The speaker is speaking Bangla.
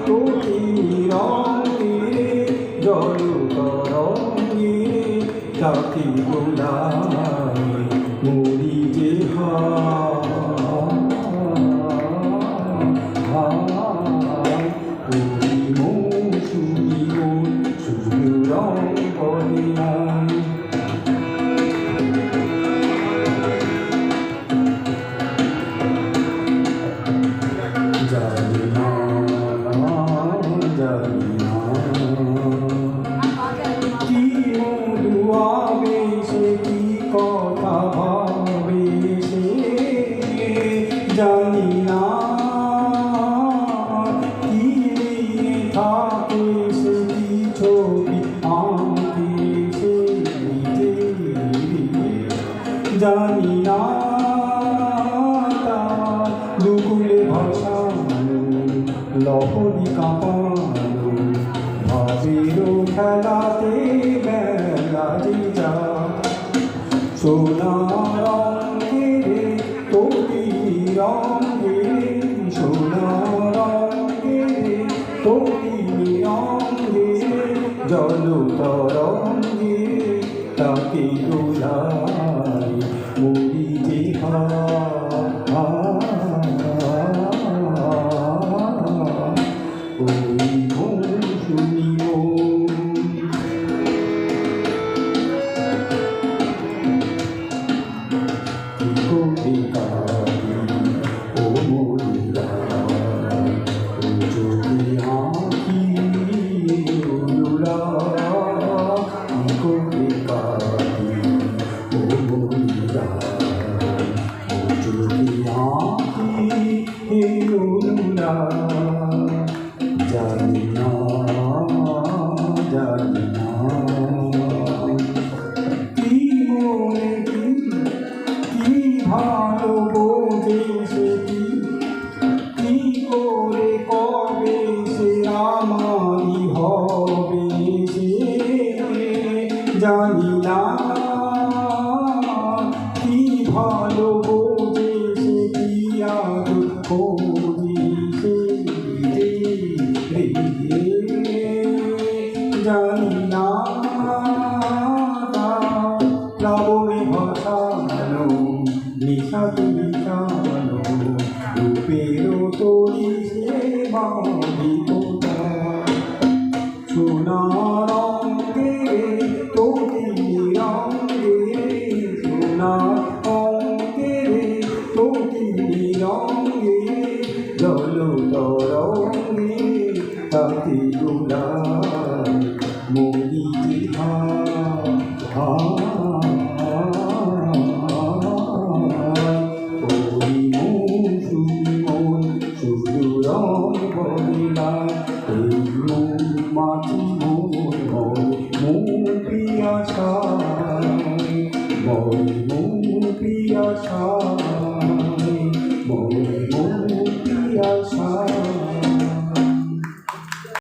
তোরি রঙে জল তরঙ্গে তাকে দোলায় মরি যে ওই মৌসুমি মন শুধু রং বদলায় জানি না কি মধু আবেশে কি কথা ভাবে সে জানি না কি নিয়ে থাকে সে কি ছবি আঁকে সে জানি না দুকুলে ভাসানো লহরি কাঁপানো ভাবেরও খেলাতে বেলা যে যা সোনা রঙে তোরি রঙে সোনা রঙে তোরি রঙে জল তরঙ্গে তাকে দোলায় মরি যে ওই মৌসুমি ও মরিরা ও যদি আঁকি ওরা করে কাঁদি ও মরিরা ও যদি আঁকি ওরা জানি না কি মনে কি ভালো বোঝে সে কি করে কবে সে আমারই হবে সে জানি না কি ভালো বোঝে সে কি আর খোঁজে সে জানি না প্লাবনে ভাসানো নিশা তুমি জানো রূপেরও তোরি সে বাঁধিতা সোনা রঙে তোরি রঙে সোনা রঙে তোরি রঙে জল তরঙ্গে তাকে দোলায় মরি যে ওই মৌসুমি মন শুধু রং বদলায় এই মৌমাছি মন পিয়াসায় মন পিয়াসায়